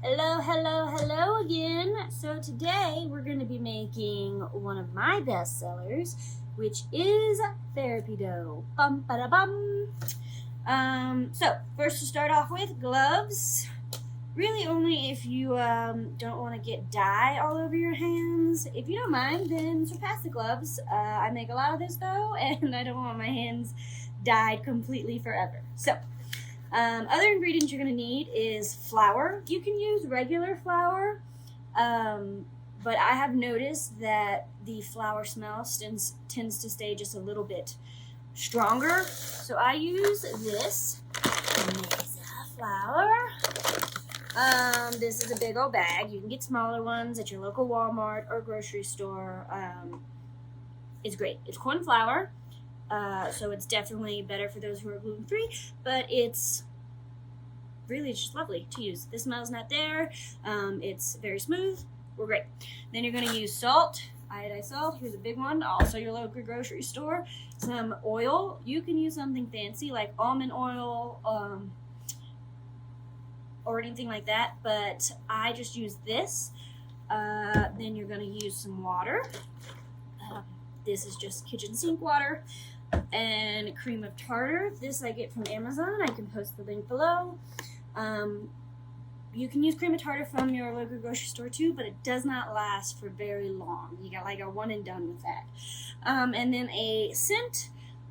Hello, hello, hello again. So today we're going to be making one of my best sellers, which is therapy dough. Bum ba da bum. So first to start off with, gloves. Really only if you don't want to get dye all over your hands. If you don't mind, then surpass the gloves. I make a lot of this though, and I don't want my hands dyed completely forever. So other ingredients you're going to need is flour. You can use regular flour, but I have noticed that the flour smell tends to stay just a little bit stronger. So I use this flour. This is a big old bag. You can get smaller ones at your local Walmart or grocery store. It's great. It's corn flour. So it's definitely better for those who are gluten-free, but it's really just lovely to use. The smell's not there. It's very smooth. We're great. Then you're going to use salt, iodized salt. Here's a big one. Also your local grocery store. Some oil. You can use something fancy like almond oil or anything like that, but I just use this. Then you're going to use some water. This is just kitchen sink water. And cream of tartar. This I get from Amazon. I can post the link below. You can use cream of tartar from your local grocery store too, but it does not last for very long. You got like a one and done with that. And then a scent.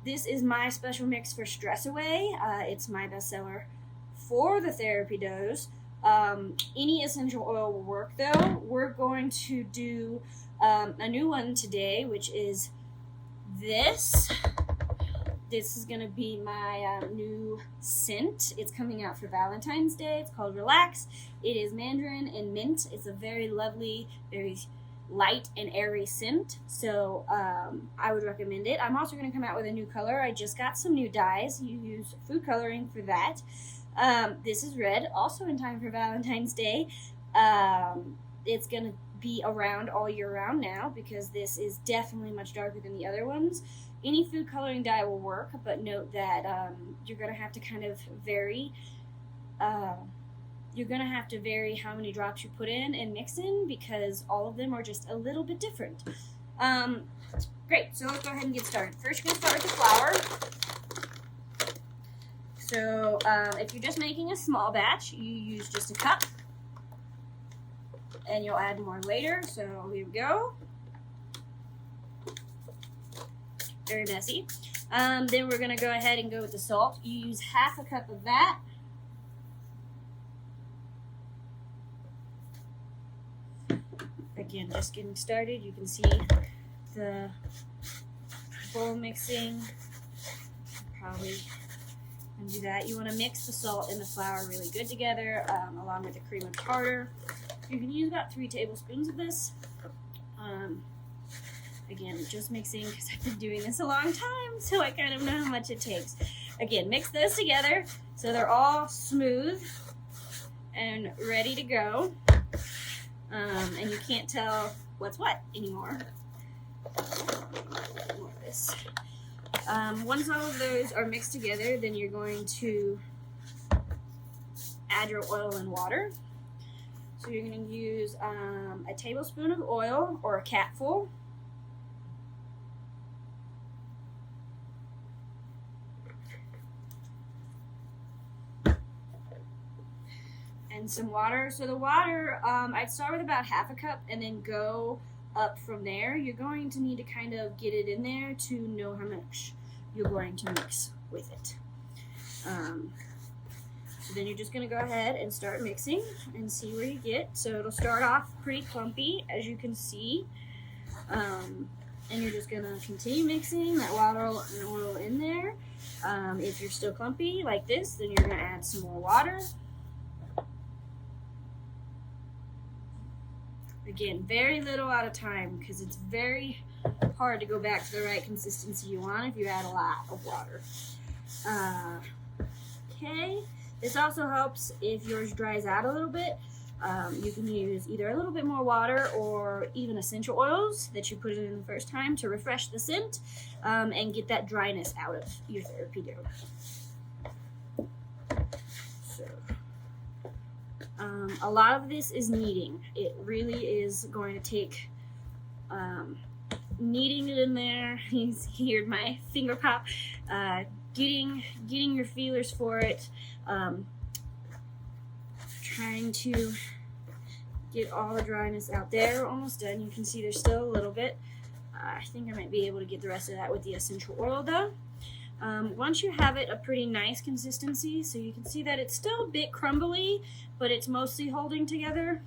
This is my special mix for Stress Away. It's my bestseller for the therapy doughs. Any essential oil will work though. We're going to do a new one today, which is this. This is going to be my new scent. It's coming out for Valentine's Day. It's called Relax. It is mandarin and mint. It's a very lovely, very light and airy scent. So I would recommend it. I'm also going to come out with a new color. I just got some new dyes. You use food coloring for that. This is red, also in time for Valentine's Day. It's going to be around all year round now because this is definitely much darker than the other ones. Any food coloring dye will work, but note that you're going to have to kind of vary. You're going to have to vary how many drops you put in and mix in because all of them are just a little bit different. Great, so let's go ahead and get started. First, you're going to start with the flour. So if you're just making a small batch, you use just a cup. And you'll add more later, so here we go. Very messy. Then we're going to go ahead and go with the salt. You use half a cup of that. Again, just getting started. You can see the bowl mixing. Probably do that. You want to mix the salt and the flour really good together, along with the cream of tartar. You can use about 3 tablespoons of this. Again, just mixing because I've been doing this a long time, so I kind of know how much it takes. Again, mix those together so they're all smooth and ready to go. And you can't tell what's what anymore. More of this. Once all of those are mixed together, then you're going to add your oil and water. So you're going to use a tablespoon of oil or a capful. And some water. So the water, I'd start with about half a cup and then go up from there. You're going to need to kind of get it in there to know how much you're going to mix with it. So then you're just going to go ahead and start mixing and see where you get. So it'll start off pretty clumpy, as you can see. And you're just going to continue mixing that water and oil in there. If you're still clumpy like this, then you're going to add some more water. Again, very little at a time because it's very hard to go back to the right consistency you want if you add a lot of water. Okay, this also helps if yours dries out a little bit. You can use either a little bit more water or even essential oils that you put in the first time to refresh the scent and get that dryness out of your therapy dough. So, A lot of this is kneading. It really is going to take kneading it in there. You heard my finger pop. Getting your feelers for it. Trying to get all the dryness out there. We're almost done. You can see there's still a little bit. I think I might be able to get the rest of that with the essential oil though. Once you have it a pretty nice consistency, so you can see that it's still a bit crumbly, but it's mostly holding together,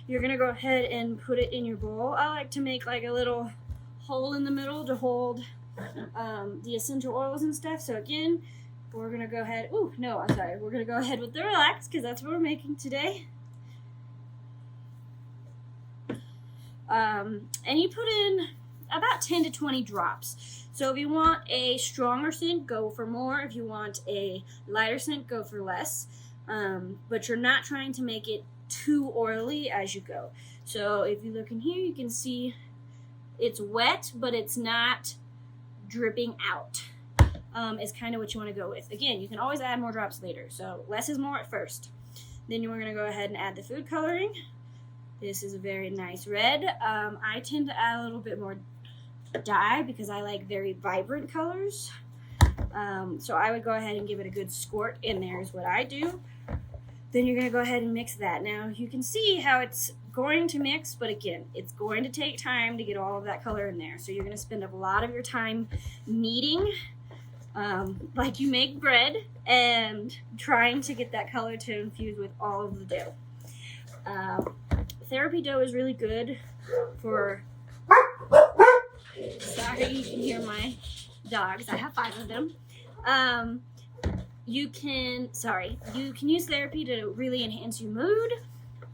you're gonna go ahead and put it in your bowl. I like to make like a little hole in the middle to hold the essential oils and stuff. So again, we're gonna go ahead, we're gonna go ahead with the relax, because that's what we're making today. And you put in about 10 to 20 drops. So if you want a stronger scent, go for more. If you want a lighter scent, go for less. But you're not trying to make it too oily as you go. So if you look in here, you can see it's wet, but it's not dripping out. Is kind of what you want to go with. Again, you can always add more drops later. So less is more at first. Then you're going to go ahead and add the food coloring. This is a very nice red. I tend to add a little bit more dye because I like very vibrant colors. So I would go ahead and give it a good squirt in there is what I do. Then you're going to go ahead and mix that. Now you can see how it's going to mix, but again, it's going to take time to get all of that color in there. So you're going to spend a lot of your time kneading like you make bread and trying to get that color to infuse with all of the dough. Therapy dough is really good for, sorry, you can hear my dogs. I have 5 of them. You can use therapy to really enhance your mood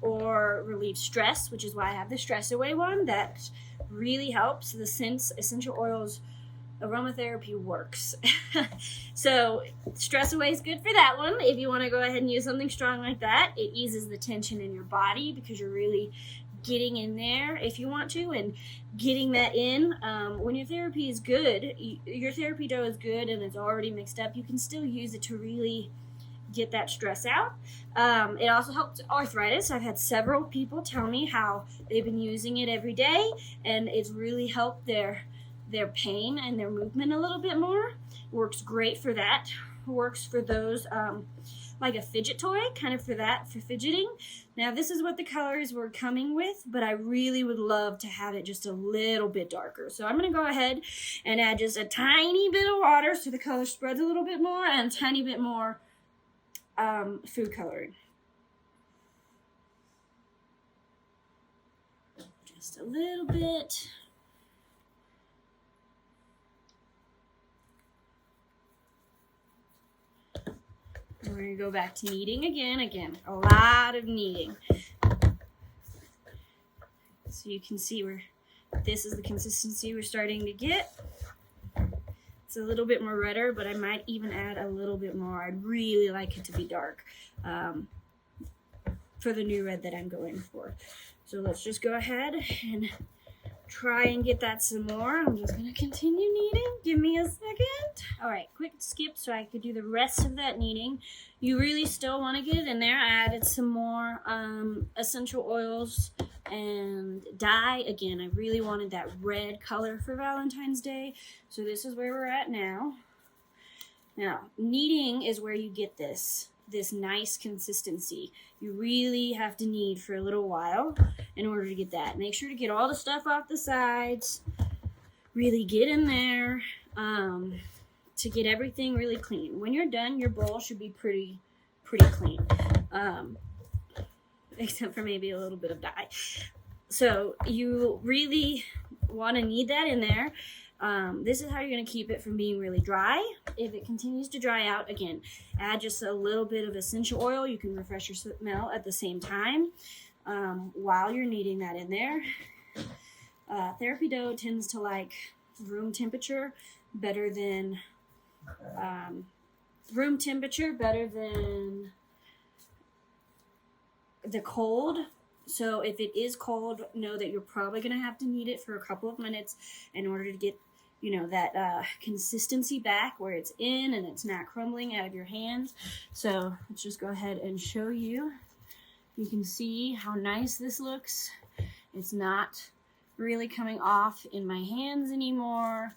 or relieve stress, which is why I have the stress away one. That really helps. The scents, essential oils, aromatherapy works. So stress away is good for that one. If you want to go ahead and use something strong like that, it eases the tension in your body because you're really getting in there if you want to and getting that in. When your therapy is good, your therapy dough is good and it's already mixed up, you can still use it to really get that stress out. It also helps arthritis. I've had several people tell me how they've been using it every day and it's really helped their pain and their movement a little bit more. Works great for that. Works for those like a fidget toy, kind of for fidgeting. Now this is what the colors were coming with, but I really would love to have it just a little bit darker. So I'm going to go ahead and add just a tiny bit of water so the color spreads a little bit more and a tiny bit more food coloring. Just a little bit. We're going to go back to kneading again, a lot of kneading. So you can see this is the consistency we're starting to get. It's a little bit more redder, but I might even add a little bit more. I'd really like it to be dark for the new red that I'm going for. So let's just go ahead and try and get that some more. I'm just going to continue kneading. Give me a second. All right, quick skip so I could do the rest of that kneading. You really still want to get it in there. I added some more essential oils and dye. Again, I really wanted that red color for Valentine's Day. So this is where we're at now. Now, kneading is where you get this nice consistency. You really have to knead for a little while in order to get that. Make sure to get all the stuff off the sides. Really get in there to get everything really clean. When you're done, your bowl should be pretty clean. Except for maybe a little bit of dye. So you really want to knead that in there. This is how you're going to keep it from being really dry. If it continues to dry out, again, add just a little bit of essential oil. You can refresh your smell at the same time while you're kneading that in there. Therapy dough tends to like room temperature better than the cold. So if it is cold, know that you're probably going to have to knead it for a couple of minutes in order to get, that consistency back where it's in and it's not crumbling out of your hands. So let's just go ahead and show you. You can see how nice this looks. It's not really coming off in my hands anymore.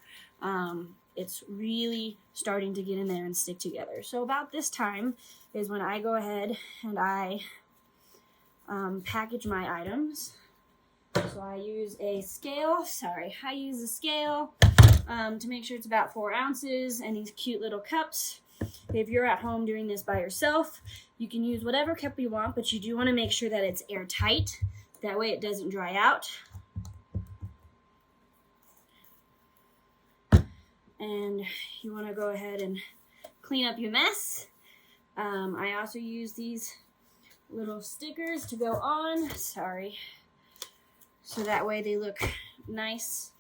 It's really starting to get in there and stick together. So about this time is when I go ahead and I package my items. So I use a scale, to make sure it's about 4 ounces, and these cute little cups. If you're at home doing this by yourself, you can use whatever cup you want, but you do want to make sure that it's airtight. That way it doesn't dry out. And you want to go ahead and clean up your mess. I also use these little stickers to go on, so that way they look nice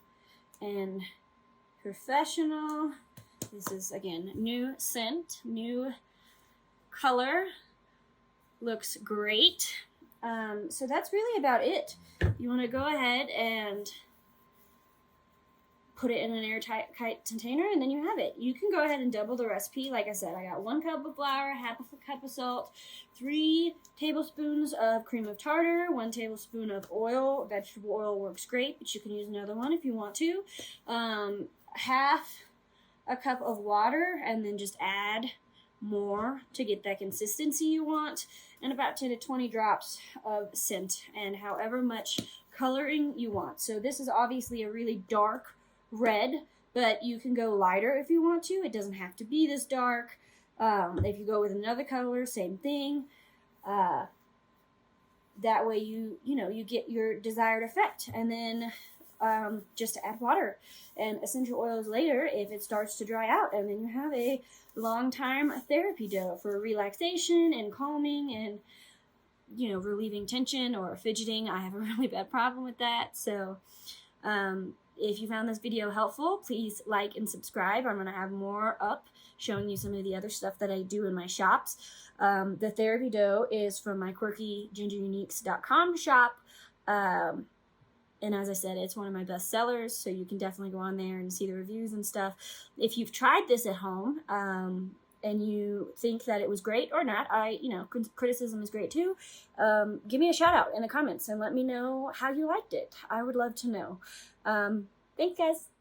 and professional. This is, again, new scent, new color, looks great. So that's really about it. You want to go ahead and put it in an airtight container, and then you have it. You can go ahead and double the recipe. Like I said, I got 1 cup of flour, half a cup of salt, 3 tablespoons of cream of tartar, 1 tablespoon of oil. Vegetable oil works great, but you can use another one if you want to. Half a cup of water, and then just add more to get that consistency you want, and about 10 to 20 drops of scent, and however much coloring you want. So this is obviously a really dark red, but you can go lighter if you want to. It doesn't have to be this dark. If you go with another color, same thing. That way you get your desired effect. And then just add water and essential oils later if it starts to dry out, and then you have a long time therapy dough for relaxation and calming and relieving tension or fidgeting. I have a really bad problem with that. So if you found this video helpful, please like and subscribe. I'm going to have more up showing you some of the other stuff that I do in my shops. The therapy dough is from my QuirkyGingerUniques.com shop. And as I said, it's one of my best sellers, so you can definitely go on there and see the reviews and stuff. If you've tried this at home and you think that it was great or not, criticism is great too. Give me a shout out in the comments and let me know how you liked it. I would love to know. Thanks, guys.